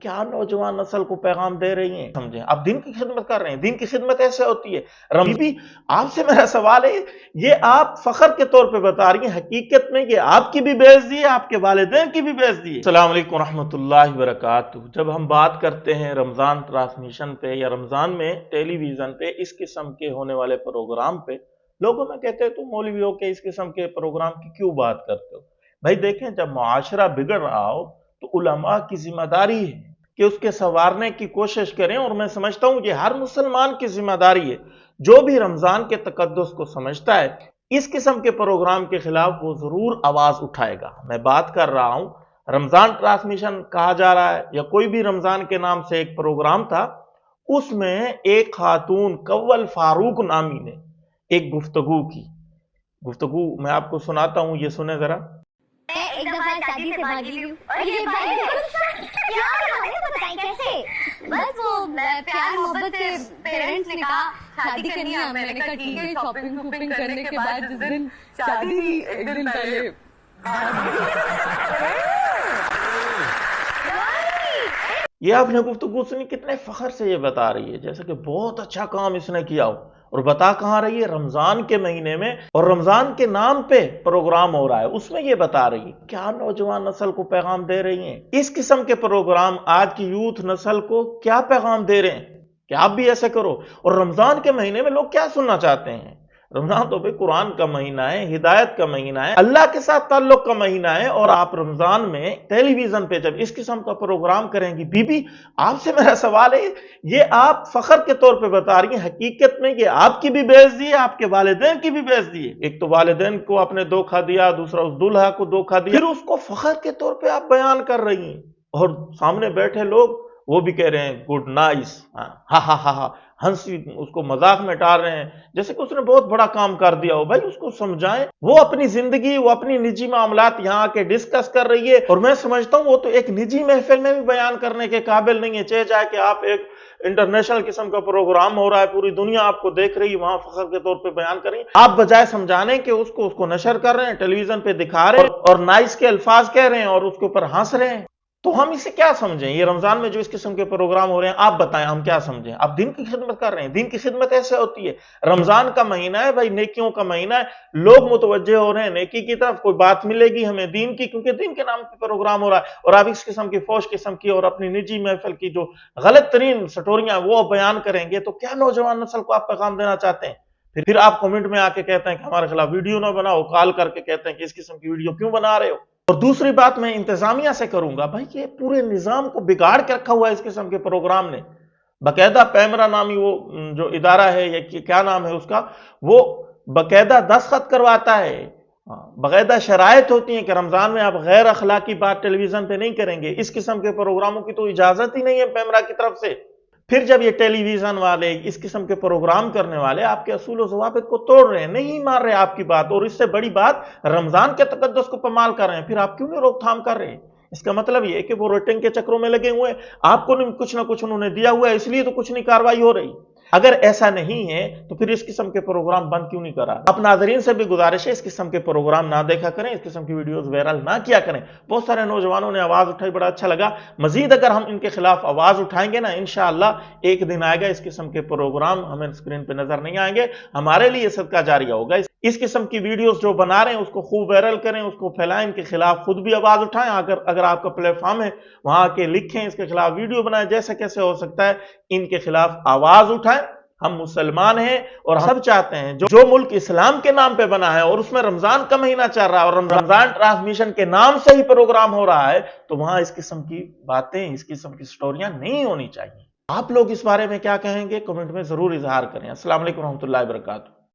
क्या नौजवान नस्ल को पैगाम दे रही हैं, समझें। आप दिन की खिदमत कर रहे हैं, दिन की खिदमत ऐसे होती है। रमबी, आपसे मेरा सवाल है, ये आप फखर के तौर पे बता रही हैं, हकीकत में ये आपकी भी बेइज्जती है, आपके वालिदैन की भी बेइज्जती है। अस्सलाम वालेकुम रहमतुल्लाहि व बरकातुहू। जब हम बात करते हैं रमजान ट्रांसमिशन पे या रमजान में टेलीविजन पे इस किस्म के होने वाले प्रोग्राम पे, लोगों में कहते हैं तुम मौलवियों के इस किस्म के प्रोग्राम की क्यों बात करते हो। भाई देखें, जब मुआशरा बिगड़ रहा हो तो उलमा की जिम्मेदारी है कि उसके संवारने की कोशिश करें, और मैं समझता हूं कि हर मुसलमान की जिम्मेदारी है, जो भी रमजान के तकद्दुस को समझता है, इस किस्म के प्रोग्राम के खिलाफ वो जरूर आवाज उठाएगा। मैं बात कर रहा हूं, रमजान ट्रांसमिशन कहा जा रहा है या कोई भी रमजान के नाम से एक प्रोग्राम था, उसमें एक खातून कव्वल फारूक नामी ने एक गुफ्तगू की। गुफ्तगू मैं आपको सुनाता हूं, ये सुने जरा। एक दफा शादी से भागी हूँ और ये भाई क्या हालत बताएं कैसे। बस वो प्यार मोहब्बत से पेरेंट्स ने कहा शादी करनी है, मैंने कहा ठीक है। शॉपिंग करने के बाद जिस दिन शादी थी एक दिन पहले ये आपने गुफ्तगू सुनी, कितने फखर से ये बता रही है जैसे कि बहुत अच्छा काम इसने किया हो, और बता कहां रही है, रमजान के महीने में, और रमजान के नाम पे प्रोग्राम हो रहा है, उसमें ये बता रही है। क्या नौजवान नस्ल को पैगाम दे रही हैं इस किस्म के प्रोग्राम, आज की यूथ नस्ल को क्या पैगाम दे रहे हैं कि आप भी ऐसे करो। और रमजान के महीने में लोग क्या सुनना चाहते हैं। रमजान तो भाई कुरान का महीना है, हिदायत का महीना है, अल्लाह के साथ ताल्लुक का महीना है, और आप रमजान में टेलीविजन पे जब इस किस्म का प्रोग्राम करेंगी, बीबी आपसे मेरा सवाल है, ये आप फखर के तौर पे बता रही हैं, हकीकत में ये आपकी भी बेइज्जती है, आपके वालिदैन की भी बेइज्जती है। एक तो वालिदैन को आपने धोखा दिया, दूसरा उस दुल्हा को धोखा दिया, फिर उसको फखर के तौर पे आप बयान कर रही हैं, और सामने बैठे लोग वो भी कह रहे हैं गुड नाइस, हा हा हा हा, हंसी उसको मजाक में टाल रहे हैं जैसे कि उसने बहुत बड़ा काम कर दिया हो। भाई उसको समझाएं, वो अपनी जिंदगी, वो अपनी निजी मामलात यहाँ आके डिस्कस कर रही है, और मैं समझता हूं वो तो एक निजी महफिल में भी बयान करने के काबिल नहीं है। चाहे जाए कि आप एक इंटरनेशनल किस्म का प्रोग्राम हो रहा है, पूरी दुनिया आपको देख रही है, वहां फखर के तौर पे बयान कर रही है, आप बजाय समझाने के उसको नशर कर रहे हैं, टेलीविजन पे दिखा रहे हैं, और नाइस के अल्फाज कह रहे हैं और उसके ऊपर हंस रहे हैं। तो हम इसे क्या समझें। ये रमजान में जो इस किस्म के प्रोग्राम हो रहे हैं, आप बताएं हम क्या समझें। आप दिन की खिदमत कर रहे हैं, दिन की खिदमत ऐसे होती है। रमजान का महीना है भाई, नेकियों का महीना है, लोग मुतवज्जे हो रहे हैं नेकी की तरफ, कोई बात मिलेगी हमें दीन की, क्योंकि दीन के नाम पे प्रोग्राम हो रहा है, और आप इस किस्म की फौश किस्म की और अपनी निजी महफिल की जो गलत तरीन स्टोरियां वो बयान करेंगे, तो क्या नौजवान नस्ल को आप पैगाम देना चाहते हैं। फिर आप कमेंट में आके कहते हैं कि हमारे खिलाफ वीडियो ना बनाओ, कॉल करके कहते हैं कि इस किस्म की वीडियो क्यों बना रहे हो। और दूसरी बात मैं इंतजामिया से करूंगा, भाई ये पूरे निजाम को बिगाड़ के रखा हुआ है इस किस्म के प्रोग्राम ने। बकायदा पैमरा नामी वो जो इदारा है या क्या नाम है उसका, वो बकायदा दस्तखत करवाता है, बकायदा शराइत होती है कि रमजान में आप गैर अखलाकी बात टेलीविजन पे नहीं करेंगे। इस किस्म के प्रोग्रामों की तो इजाजत ही नहीं है पैमरा की तरफ से। फिर जब ये टेलीविजन वाले, इस किस्म के प्रोग्राम करने वाले आपके असूल और ज़वाबित को तोड़ रहे हैं, नहीं मान रहे आपकी बात, और इससे बड़ी बात रमजान के तकद्दुस को पमाल कर रहे हैं, फिर आप क्यों नहीं रोकथाम कर रहे हैं। इसका मतलब ये है कि वो रेटिंग के चक्रों में लगे हुए हैं, आपको कुछ ना कुछ उन्होंने दिया हुआ है, इसलिए तो कुछ नहीं कार्रवाई हो रही। अगर ऐसा नहीं है तो फिर इस किस्म के प्रोग्राम बंद क्यों नहीं करा। अब नाज़रीन से भी गुजारिश है, इस किस्म के प्रोग्राम ना देखा करें, इस किस्म की वीडियोस वायरल ना किया करें। बहुत सारे नौजवानों ने आवाज उठाई, बड़ा अच्छा लगा। मजीद अगर हम इनके खिलाफ आवाज उठाएंगे ना, इंशाअल्लाह एक दिन आएगा इस किस्म के प्रोग्राम हमें स्क्रीन पे नजर नहीं आएंगे, हमारे लिए सदका जारिया होगा। इस किस्म की वीडियोस जो बना रहे हैं उसको खूब वायरल करें, उसको फैलाएं, इनके खिलाफ खुद भी आवाज उठाएं। अगर आपका प्लेटफॉर्म है वहां आके लिखें, इसके खिलाफ वीडियो बनाएं, जैसे कैसे हो सकता है इनके खिलाफ आवाज उठाएं। हम मुसलमान हैं और हम सब चाहते हैं जो मुल्क इस्लाम के नाम पे बना है और उसमें रमजान का महीना चल रहा है और रमजान ट्रांसमिशन के नाम से ही प्रोग्राम हो रहा है, तो वहां इस किस्म की बातें, इस किस्म की स्टोरियां नहीं होनी चाहिए। आप लोग इस बारे में क्या कहेंगे, कमेंट में जरूर इजहार करें। अस्सलाम वालेकुम रहमतुल्लाहि व बरकातुहू।